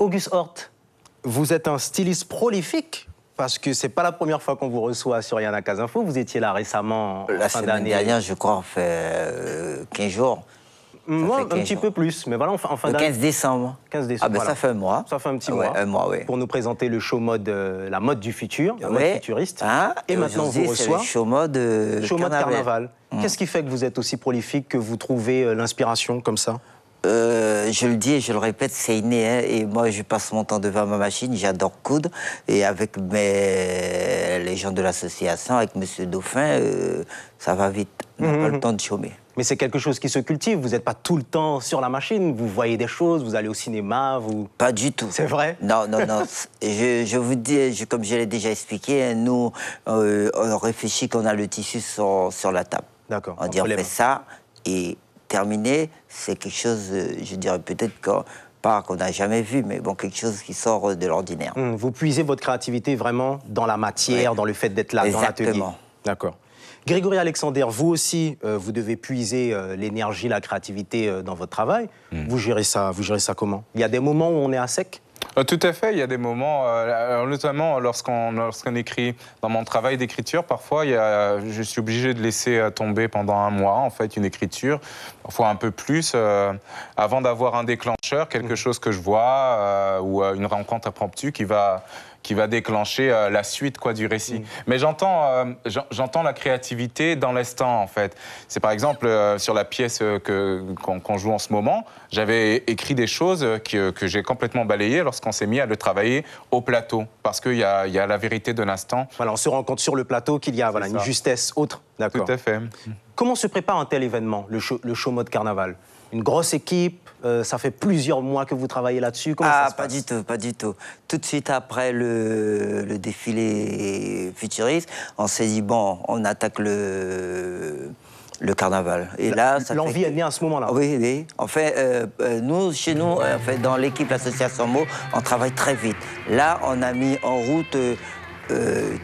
Auguste Hort, vous êtes un styliste prolifique parce que c'est pas la première fois qu'on vous reçoit sur Yana Casinfo. Vous étiez là récemment, La semaine dernière, je crois, on fait 15 jours. Moi, un petit peu plus, mais voilà, en fin Le d'année. 15 décembre. 15 décembre. Ah ben voilà. ça fait un mois. Ça fait un petit mois. mois. Un mois, oui. Pour nous présenter le show mode, la mode du futur, la mode futuriste. Hein? Et maintenant, on vous reçoit. Le show mode carnaval. Qu'est-ce qui fait que vous êtes aussi prolifique, que vous trouvez l'inspiration comme ça? Je le dis et je le répète, c'est inné. Hein, et moi, je passe mon temps devant ma machine, j'adore coudre. Et avec les gens de l'association, avec M. Dauphin, ça va vite. On n'a pas le temps de chômer. Mais c'est quelque chose qui se cultive. Vous n'êtes pas tout le temps sur la machine. Vous voyez des choses, vous allez au cinéma, vous... Pas du tout. C'est vrai? Non, non, non. je vous dis, comme je l'ai déjà expliqué, hein, nous, on réfléchit qu'on a le tissu sur la table. D'accord. On dit, on fait ça et... terminé, c'est quelque chose, je dirais peut-être qu'on n'a jamais vu, mais bon, quelque chose qui sort de l'ordinaire. Vous puisez votre créativité vraiment dans la matière, dans le fait d'être là, dans l'atelier. Exactement. D'accord. Grégory Alexander, vous aussi, vous devez puiser l'énergie, la créativité dans votre travail. Vous gérez ça comment? Il y a des moments où on est à sec? Tout à fait, il y a des moments, notamment lorsqu'on écrit dans mon travail d'écriture, parfois je suis obligé de laisser tomber pendant un mois en fait une écriture, parfois un peu plus, avant d'avoir un déclencheur, quelque chose que je vois ou une rencontre impromptue qui va déclencher la suite du récit. Mais j'entends la créativité dans l'instant, en fait. C'est par exemple, sur la pièce qu'on joue en ce moment, j'avais écrit des choses que j'ai complètement balayées lorsqu'on s'est mis à le travailler au plateau, parce qu'il y a la vérité de l'instant. Voilà, on se rend compte sur le plateau qu'il y a une justesse autre. D'accord. Tout à fait. Comment se prépare un tel événement, le show mode carnaval? Une grosse équipe, ça fait plusieurs mois que vous travaillez là-dessus. Comment ça se passe? Pas du tout, pas du tout. Tout de suite après le défilé futuriste, on s'est dit, bon, on attaque le carnaval. Et là, l'envie est née à ce moment-là. Oui, oui. En fait, chez nous, en fait, dans l'équipe l'association Mo, on travaille très vite. Là, on a mis en route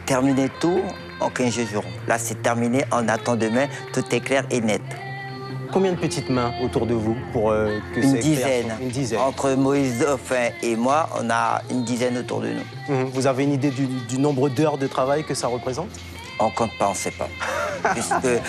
terminer tout en 15 jours. Là, c'est terminé, on attend demain, tout est clair et net. Combien de petites mains autour de vous pour que une dizaine. Une dizaine. Entre Moïse Dauphin et moi, on a une dizaine autour de nous. Vous avez une idée du nombre d'heures de travail que ça représente? On compte pas, on sait pas.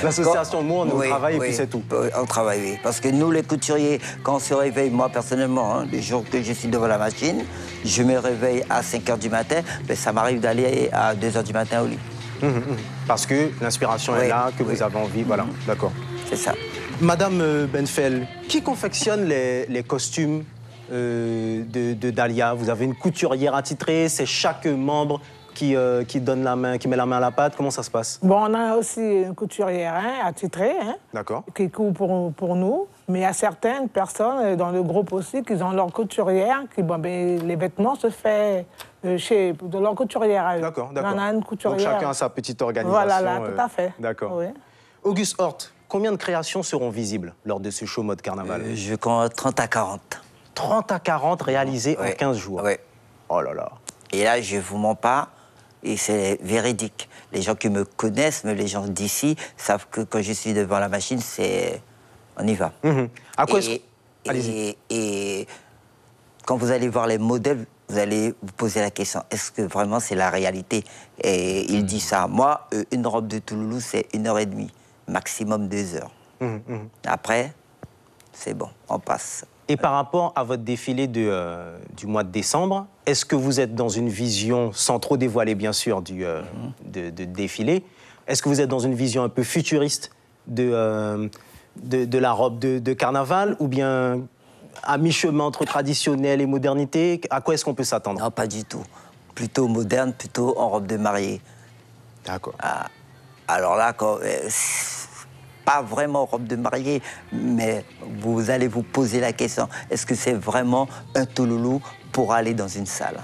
L'association, moi, on travaille et puis c'est tout. On travaille, oui. Parce que nous, les couturiers, quand on se réveille, moi, personnellement, hein, les jours que je suis devant la machine, je me réveille à 5 h du matin, mais ça m'arrive d'aller à 2 h du matin au lit. Parce que l'inspiration est là, que vous avez envie, voilà. D'accord. C'est ça. Madame Benfel, qui confectionne les costumes de Dahlia? Vous avez une couturière attitrée, c'est chaque membre qui donne la main, qui met la main à la pâte. Comment ça se passe? Bon, on a aussi une couturière attitrée, d'accord, qui coud pour nous. Mais il y a certaines personnes dans le groupe aussi qui ont leur couturière, les vêtements se font de leur couturière. D'accord, d'accord. On a une couturière. Donc chacun a sa petite organisation. Voilà, là, tout à fait. D'accord. Oui. Auguste Hort, combien de créations seront visibles lors de ce show mode carnaval? Je compte 30 à 40. 30 à 40 réalisés en 15 jours? Oui. Oh là là. Et là, je ne vous mens pas, et c'est véridique. Les gens qui me connaissent, mais les gens d'ici, savent que quand je suis devant la machine, c'est... On y va. À quoi Allez-y. Et quand vous allez voir les modèles, vous allez vous poser la question, est-ce que vraiment c'est la réalité? Et il dit ça. Moi, une robe de Touloulou, c'est 1h30, maximum 2 heures. Après, c'est bon, on passe. Et par rapport à votre défilé du mois de décembre, est-ce que vous êtes dans une vision, sans trop dévoiler bien sûr de défilé, est-ce que vous êtes dans une vision un peu futuriste de la robe de carnaval, ou bien à mi-chemin entre traditionnel et modernité? À quoi est-ce qu'on peut s'attendre? Non, pas du tout. Plutôt moderne, plutôt en robe de mariée. D'accord. Alors là, pas vraiment robe de mariée, mais vous allez vous poser la question, est-ce que c'est vraiment un Touloulou pour aller dans une salle?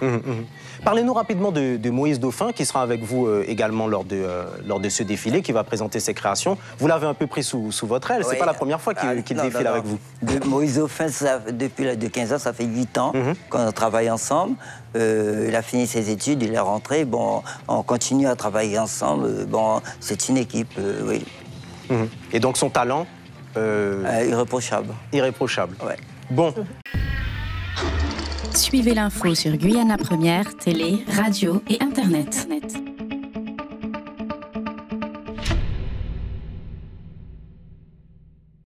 Parlez-nous rapidement de Moïse Dauphin, qui sera avec vous également lors de ce défilé, qui va présenter ses créations. Vous l'avez un peu pris sous votre aile, c'est pas la première fois qu'il défile avec vous. Moïse Dauphin, depuis l'âge de 15 ans, ça fait 8 ans qu'on travaille ensemble. Il a fini ses études, il est rentré, bon, on continue à travailler ensemble. Bon, c'est une équipe, oui. Et donc son talent irréprochable. Irréprochable. Ouais. Bon. Suivez l'info sur Guyane la Première, télé, radio et Internet.